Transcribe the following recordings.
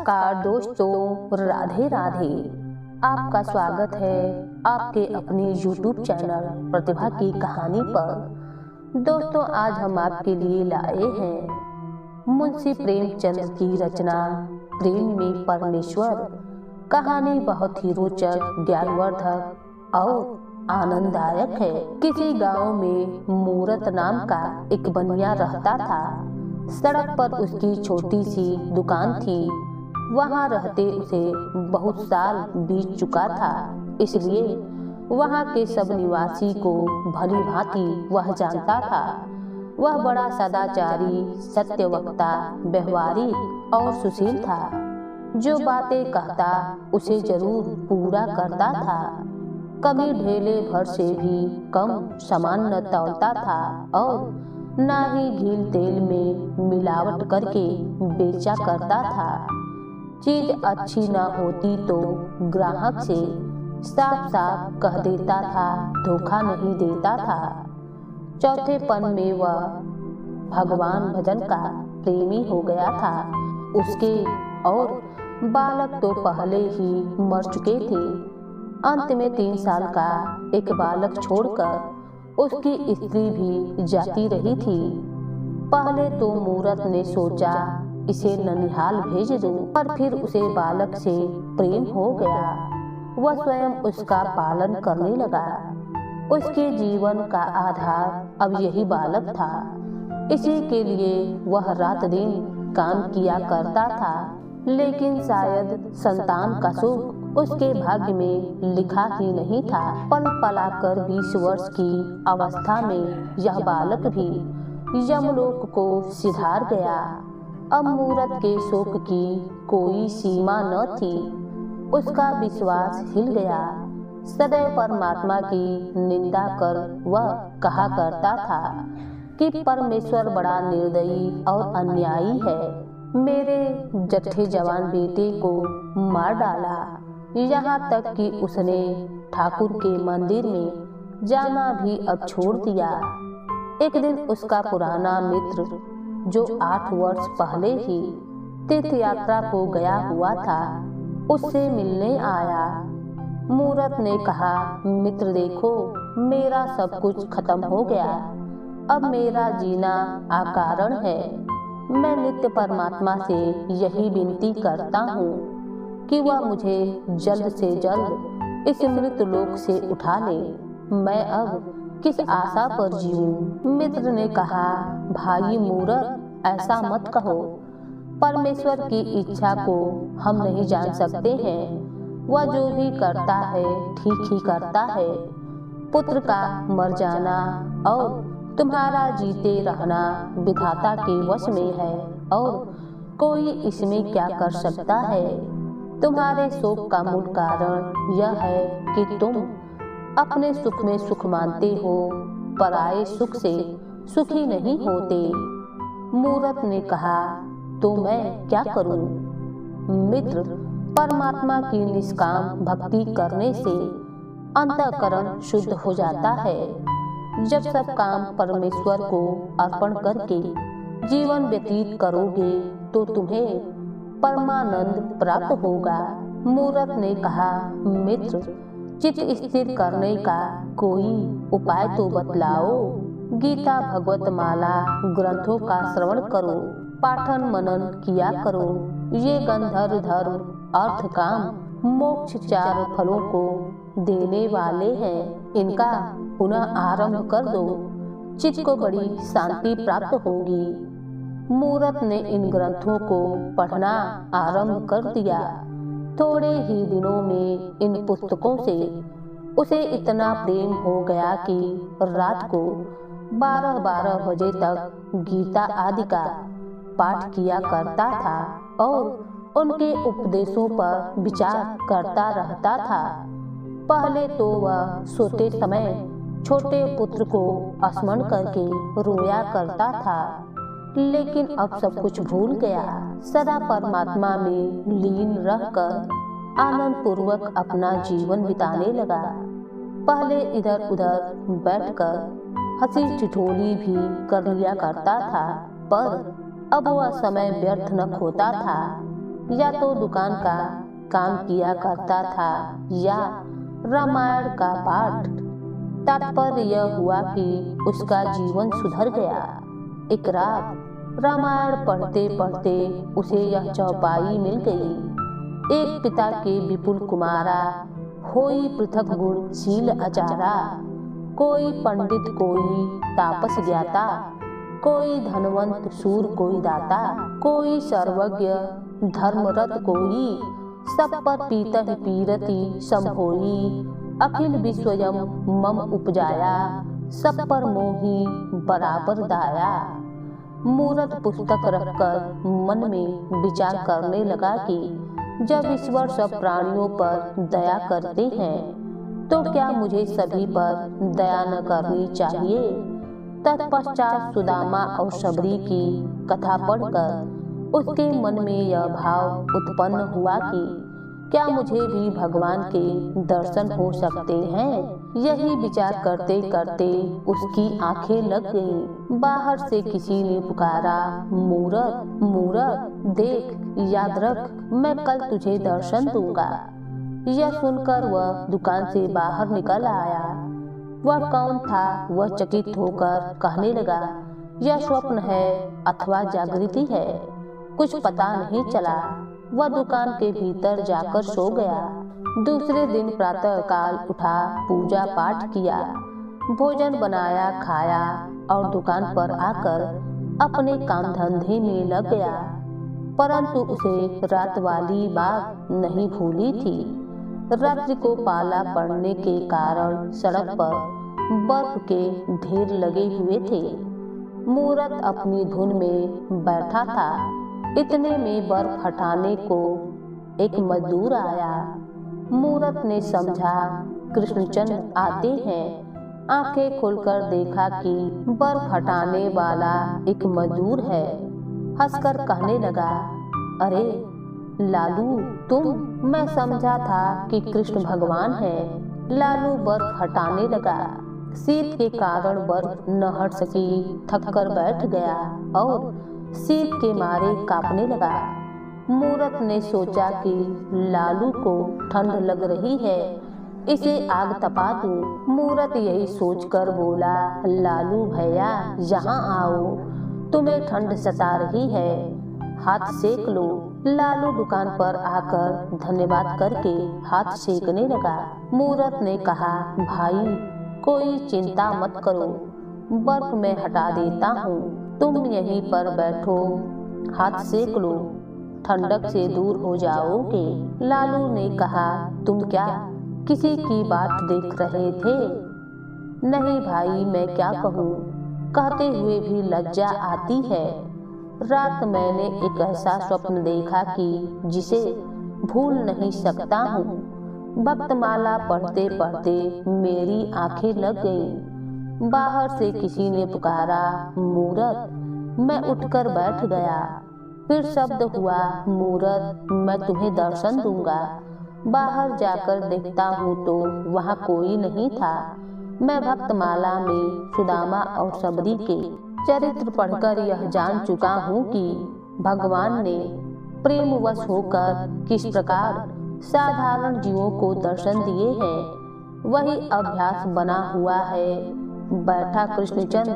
नमस्कार दोस्तों, राधे राधे। आपका स्वागत है आपके अपने YouTube चैनल प्रतिभा की कहानी पर। दोस्तों, आज हम आपके लिए लाए हैं मुंशी प्रेमचंद की रचना प्रेम में परमेश्वर। कहानी बहुत ही रोचक, ज्ञानवर्धक और आनंददायक है। किसी गांव में मूरत नाम का एक बनिया रहता था। सड़क पर उसकी छोटी सी दुकान थी। वहां रहते उसे बहुत साल बीत चुका था, इसलिए वहां के सब निवासी को भली भांति वह जानता था। वह बड़ा सदाचारी, सत्यवक्ता, व्यवहारिक और सुशील था। जो बातें कहता उसे जरूर पूरा करता था। कभी ढेले भर से भी कम सामान न तौलता था और ना ही घी तेल में मिलावट करके बेचा करता था। चीज अच्छी ना होती तो ग्राहक से साफ साफ कह देता था, धोखा नहीं देता था। चौथेपन में वह भगवान भजन का प्रेमी हो गया था। उसके और बालक तो पहले ही मर चुके थे। अंत में 3 साल का एक बालक छोड़कर उसकी स्त्री भी जाती रही थी। पहले तो मूरत ने सोचा इसे ननिहाल भेज दूं, पर फिर उसे बालक से प्रेम हो गया। वह स्वयं उसका पालन करने लगा। उसके जीवन का आधार अब यही बालक था। इसी के लिए वह रात दिन काम किया करता था, लेकिन शायद संतान का सुख उसके भाग्य में लिखा ही नहीं था। पल पलाकर 20 वर्ष की अवस्था में यह बालक भी यमलोक को सिधार गया। अब मूरत के शोक की कोई सीमा न थी। उसका विश्वास हिल गया। सदैव परमात्मा की निंदा कर वह कहा करता था कि परमेश्वर बड़ा निर्दयी और अन्यायी है। मेरे जट्ठे जवान बेटे को मार डाला। यहाँ तक कि उसने ठाकुर के मंदिर में जाना भी अब छोड़ दिया। एक दिन उसका पुराना मित्र, जो 8 वर्ष पहले ही तीर्थ यात्रा को गया हुआ था, उससे मिलने आया। मूरत ने कहा, मित्र देखो, मेरा सब कुछ खत्म हो गया। अब मेरा जीना अकारण है। मैं नित्य परमात्मा से यही विनती करता हूँ कि वह मुझे जल्द से जल्द इस मृत लोक से उठा ले। मैं अब किस आशा पर जीऊं? मित्र ने कहा, भाई मूरत, ऐसा मत कहो। परमेश्वर की इच्छा को हम नहीं जान सकते हैं। वह जो भी करता है ठीक ही करता है। पुत्र का मर जाना और तुम्हारा जीते रहना विधाता के वश में है और कोई इसमें क्या कर सकता है। तुम्हारे शोक का मूल कारण यह है कि तुम अपने सुख में सुख मानते हो, पराये सुख से सुखी नहीं होते। मूरत ने कहा, तो मैं क्या करूं? मित्र, परमात्मा की निष्काम भक्ति करने से अंतःकरण शुद्ध हो जाता है। जब सब काम परमेश्वर को अर्पण करके जीवन व्यतीत करोगे तो तुम्हें परमानंद प्राप्त होगा। मूरत ने कहा, मित्र, चित्त स्थिर करने का कोई उपाय तो बतलाओ। गीता, भगवत माला ग्रंथों का श्रवण करो, पाठन मनन किया करो। ये गंधर्व धर्म, अर्थ, काम, मोक्ष 4 फलों को देने वाले हैं। इनका पुनः आरंभ कर दो, चित्त को बड़ी शांति प्राप्त होगी। मूरत ने इन ग्रंथों को पढ़ना आरंभ कर दिया। थोड़े ही दिनों में इन पुस्तकों से उसे इतना प्रेम हो गया कि रात को 12-12 बजे तक गीता आदि का पाठ किया करता था और उनके उपदेशों पर विचार करता रहता था। पहले तो वह सोते समय छोटे पुत्र को स्मरण करके रोया करता था, लेकिन अब सब कुछ भूल गया। सदा परमात्मा में लीन रहकर आनंद पूर्वक अपना जीवन बिताने लगा। पहले इधर उधर बैठकर हंसी ठिठोली भी कर लिया करता था, पर अब वह समय व्यर्थ न खोता था। या तो दुकान का काम किया करता था या रामायण का पाठ। तात्पर्य यह हुआ कि उसका जीवन सुधर गया। एक रात रामायण पढ़ते पढ़ते उसे यह चौपाई मिल गई, एक पिता के विपुल कुमारा, होई पृथक गुण शील आचारा। कोई पंडित कोई तापस ज्ञाता, कोई धनवंत सूर कोई दाता, कोई सर्वज्ञ धर्मरत कोई, सब पर पीतः पीरति संभोई। अखिल विश्वयम मम उपजाया, सब पर मोही बराबर दाया। मूरत पुस्तक रखकर मन में विचार करने लगा कि जब ईश्वर सब प्राणियों पर दया करते हैं तो क्या मुझे सभी पर दया न करनी चाहिए। तत्पश्चात सुदामा और शबरी की कथा पढ़कर उसके मन में यह भाव उत्पन्न हुआ कि क्या मुझे भी भगवान के दर्शन हो सकते हैं। यही विचार करते करते उसकी आंखें लग गईं। बाहर से किसी ने पुकारा, मूरत मूरत देख, याद रख, मैं कल तुझे दर्शन दूंगा। यह सुनकर वह दुकान से बाहर निकल आया। वह कौन था, वह चकित होकर कहने लगा, यह स्वप्न है अथवा जागृति है, कुछ पता नहीं चला। वह दुकान के भीतर जाकर सो गया। दूसरे दिन प्रातः काल उठा, पूजा पाठ किया, भोजन बनाया खाया और दुकान पर आकर अपने काम धंधे में लग गया। परंतु उसे रात वाली बात नहीं भूली थी। रात्रि को पाला पड़ने के कारण सड़क पर बर्फ के ढेर लगे हुए थे। मूरत अपनी धुन में बैठा था। इतने में बर्फ हटाने को एक मजदूर आया। मूरत ने समझा कृष्णचंद्र आते हैं। आंखें खोलकर देखा कि बर्फ हटाने वाला एक मजदूर है। हंसकर कहने लगा, अरे लालू तुम, मैं समझा था कि कृष्ण भगवान है। लालू बर्फ हटाने लगा। शीत के कारण बर्फ न हट सकी, थककर बैठ गया और शीत के मारे कांपने लगा। मूरत ने सोचा कि लालू को ठंड लग रही है, इसे आग तपा दूं। मूरत यही सोचकर बोला, लालू भैया यहाँ आओ, तुम्हें ठंड सता रही है, हाथ सेक लो। लालू दुकान पर आकर धन्यवाद करके हाथ सेकने लगा। मूरत ने कहा, भाई कोई चिंता मत करो, बर्फ में हटा देता हूँ, तुम यहीं पर बैठो, हाथ सेक लो, ठंडक से दूर हो जाओगे। लालू ने कहा, तुम क्या किसी की बात देख रहे थे? नहीं भाई, मैं क्या कहूँ, कहते हुए भी लज्जा आती है। रात मैंने एक ऐसा स्वप्न देखा कि जिसे भूल नहीं सकता हूँ। भक्तमाला पढ़ते पढ़ते मेरी आंखें लग गईं। बाहर से किसी ने पुकारा, मूरत। मैं उठकर बैठ गया। फिर शब्द हुआ, मूरत मैं तुम्हें दर्शन दूंगा। बाहर जाकर देखता हूँ तो वहाँ कोई नहीं था। मैं भक्तमाला में सुदामा और शबरी के चरित्र पढ़कर यह जान चुका हूँ कि भगवान ने प्रेमवश होकर किस प्रकार साधारण जीवों को दर्शन दिए हैं। वही अभ्यास बना हुआ है। बैठा कृष्णचंद्र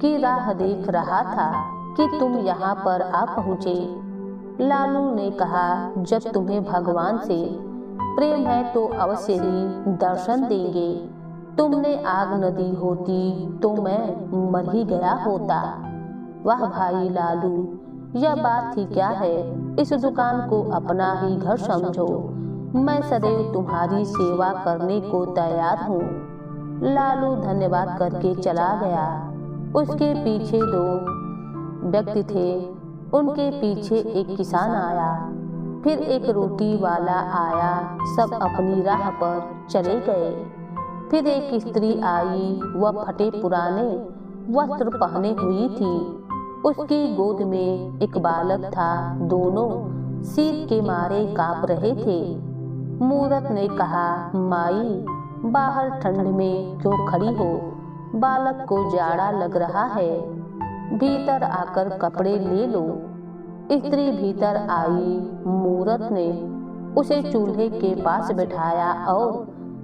की राह देख रहा था कि तुम यहाँ पर आ पहुँचे। लालू ने कहा, जब तुम्हें भगवान से प्रेम है तो अवश्य ही दर्शन देंगे। तुमने आग न दी होती तो मैं मर ही गया होता। वाह भाई लालू, यह बात ही क्या है, इस दुकान को अपना ही घर समझो। मैं सदैव तुम्हारी सेवा करने को तैयार हूँ। लालू धन्यवाद करके चला गया। उसके पीछे दो व्यक्ति थे। उनके पीछे एक किसान आया, फिर एक रोटी वाला आया। सब अपनी राह पर चले गए। फिर एक स्त्री आई। वह फटे पुराने वस्त्र पहने हुई थी। उसकी गोद में एक बालक था। दोनों शीत के मारे कांप रहे थे। मूरत ने कहा, माई बाहर ठंड में क्यों खड़ी हो? बालक को जाड़ा लग रहा है, भीतर आकर कपड़े ले लो। स्त्री भीतर आई। मूरत ने उसे चूल्हे के पास बैठाया और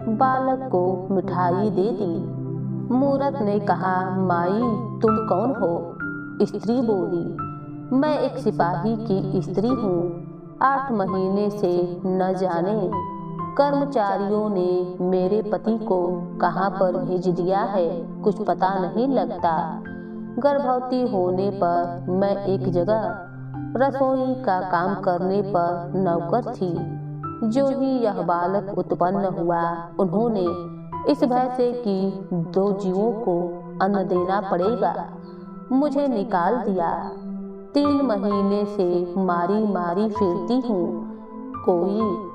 बालक को मिठाई दे दी। मूरत ने कहा, माई तुम कौन हो? स्त्री बोली, मैं एक सिपाही की स्त्री हूँ। 8 महीने से न जाने कर्मचारियों ने मेरे पति को कहाँ पर भेज दिया है, कुछ पता नहीं लगता। गर्भवती होने पर मैं एक जगह रसोई का काम करने पर नौकर थी। जो ही यह बालक उत्पन्न हुआ, उन्होंने इस भय से कि 2 जीवों को अन्न देना पड़ेगा, मुझे निकाल दिया। 3 महीने से मारी मारी फिरती हूँ। कोई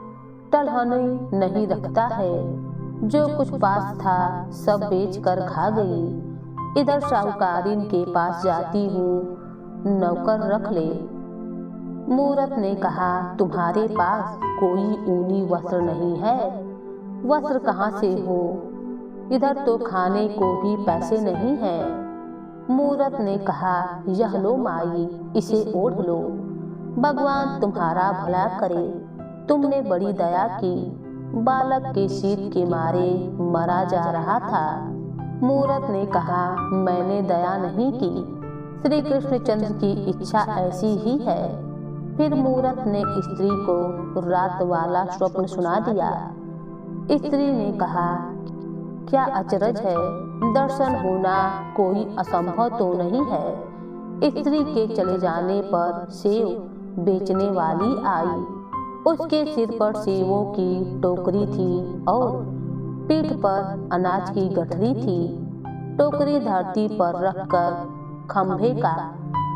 टलहनी नहीं रखता है। जो कुछ पास था सब बेच कर खा गई। इधर साहूकारिन के पास जाती हूँ, नौकर रख ले। मूरत ने कहा, तुम्हारे पास कोई ऊनी वस्त्र नहीं है? वस्त्र कहाँ से हो? इधर तो खाने को भी पैसे नहीं है। मूरत ने कहा, यह लो माई, इसे ओढ़ लो। भगवान तुम्हारा भला करे, तुमने बड़ी दया की। बालक के शीत के मारे मरा जा रहा था। मूरत ने कहा, मैंने दया नहीं की, श्री कृष्णचंद्र की इच्छा ऐसी ही है। फिर मूरत ने स्त्री को रात वाला स्वप्न सुना दिया। स्त्री ने कहा, क्या अचरज है, दर्शन होना कोई असंभव तो नहीं है। स्त्री के चले जाने पर सेव बेचने वाली आई। उसके सिर पर सेवों की टोकरी थी और पीठ पर अनाज की गठरी थी। टोकरी धरती पर रखकर खंभे का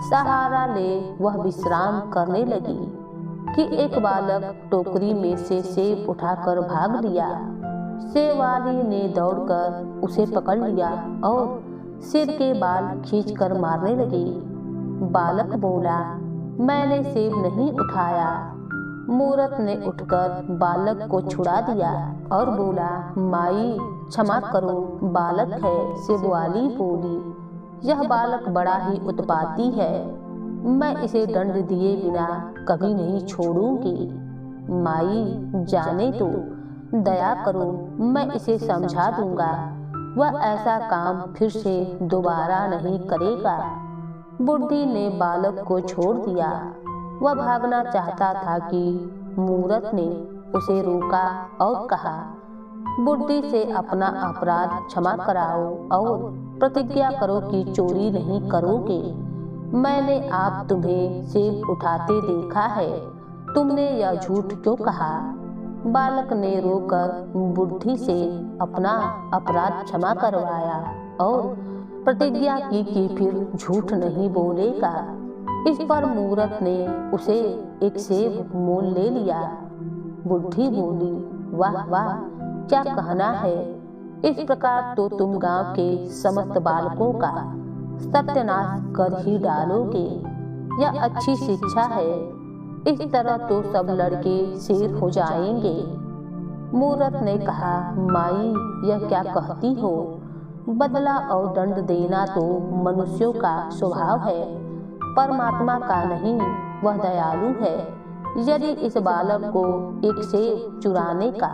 सहारा ले वह विश्राम करने लगी कि एक बालक टोकरी में से सेब उठाकर भाग लिया। सेब वाली ने दौड़कर उसे पकड़ लिया और सिर के बाल खींचकर मारने लगी। बालक बोला, मैंने सेब नहीं उठाया। मूरत ने उठकर बालक को छुड़ा दिया और बोला, माई क्षमा करो, बालक है। सेब वाली बोली, यह बालक बड़ा ही उत्पाती है, मैं इसे दंड दिए बिना कभी नहीं छोड़ूंगी। माई जाने दो, दया करो, मैं इसे समझा दूंगा, वह ऐसा काम फिर से दोबारा नहीं करेगा। बुढ़ी ने बालक को छोड़ दिया। वह भागना चाहता था कि मूरत ने उसे रोका और कहा, बुढ़ी से अपना अपराध क्षमा कराओ और प्रतिज्ञा करो कि चोरी नहीं करोगे। मैंने आप तुम्हें सेब उठाते देखा है, तुमने यह झूठ क्यों कहा? बालक ने रोकर बुढ़ी से अपना अपराध क्षमा करवाया और प्रतिज्ञा की कि फिर झूठ नहीं बोलेगा। इस पर मूरत ने उसे एक सेब मोल ले लिया। बुढ़ी बोली, वाह वाह, क्या कहना है, इस प्रकार तो तुम गांव के समस्त बालकों का सत्यानाश कर ही डालोगे। यह अच्छी शिक्षा है, इस तरह तो सब लड़के शेर हो जाएंगे। मूरत ने कहा, माई यह क्या कहती हो? बदला और दंड देना तो मनुष्यों का स्वभाव है, परमात्मा का नहीं, वह दयालु है। यदि इस बालक को एक सेब चुराने का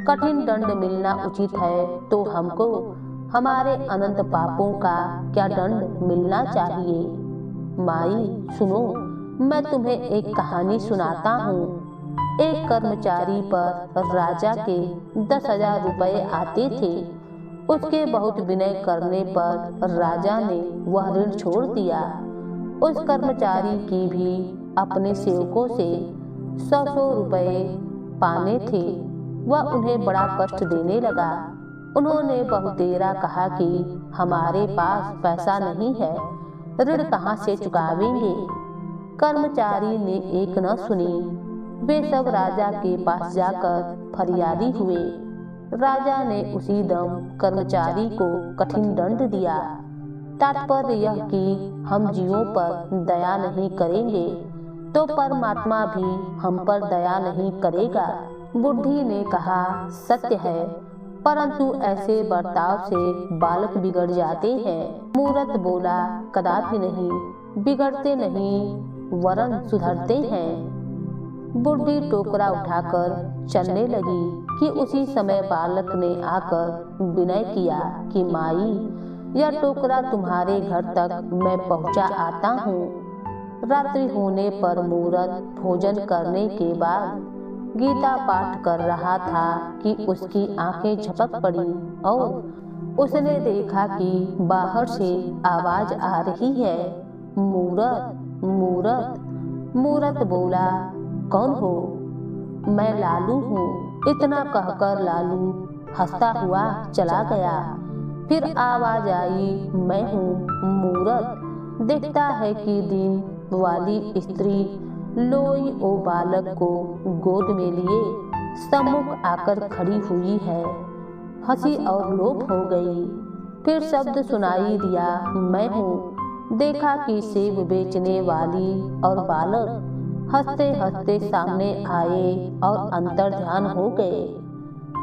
कठिन दंड मिलना उचित है, तो हमको हमारे अनंत पापों का क्या दंड मिलना चाहिए। माई सुनो, मैं तुम्हें एक कहानी सुनाता हूँ। एक कर्मचारी पर राजा के 10,000 रुपए आते थे। उसके बहुत विनय करने पर राजा ने वह ऋण छोड़ दिया। उस कर्मचारी की भी अपने सेवकों से 100 रुपए पाने थे। वह उन्हें बड़ा कष्ट देने लगा। उन्होंने बहुतेरा कहा कि हमारे पास पैसा नहीं है, ऋण कहाँ से चुकावेंगे। कर्मचारी ने एक न सुनी। वे सब राजा के पास जाकर फरियादी हुए। राजा ने उसी दम कर्मचारी को कठिन दंड दिया। तात्पर्य यह कि हम जीवों पर दया नहीं करेंगे तो परमात्मा भी हम पर दया नहीं करेगा। बुढ़ी ने कहा, सत्य है, परंतु ऐसे बर्ताव से बालक बिगड़ जाते हैं। मूरत बोला, कदापि नहीं, बिगड़ते नहीं, वरन सुधरते हैं। बुढ़ी टोकरा उठाकर चलने लगी कि उसी समय बालक ने आकर विनय किया कि माई, यह टोकरा तुम्हारे घर तक मैं पहुंचा आता हूँ। रात्रि होने पर मूरत भोजन करने के बाद गीता पाठ कर रहा था कि उसकी आंखें झपक पड़ी और उसने देखा कि बाहर से आवाज आ रही है, मूरत मूरत। मूरत बोला, कौन हो? मैं लालू हूँ। इतना कहकर लालू हंसता हुआ चला गया। फिर आवाज आई, मैं हूँ मूरत। देखता है कि दिन वाली स्त्री लोई ओ बालक को गोद में लिए सम्मुख आकर खड़ी हुई है। हंसी और लोभ हो गई। फिर शब्द सुनाई दिया, मैं हूँ। देखा कि सेब बेचने वाली और बालक हंसते हंसते सामने आए और अंतर ध्यान हो गए।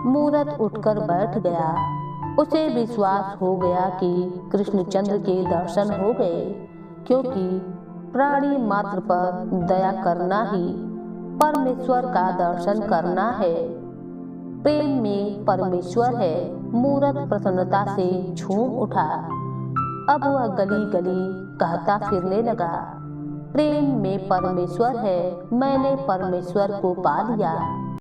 मूरत उठकर बैठ गया। उसे विश्वास हो गया कि कृष्णचंद्र के दर्शन हो गए, क्योंकि प्राणी मात्र पर दया करना ही परमेश्वर का दर्शन करना है। प्रेम में परमेश्वर है। मूरत प्रसन्नता से झूम उठा। अब वह गली गली कहता फिरने लगा, प्रेम में परमेश्वर है, मैंने परमेश्वर को पा लिया।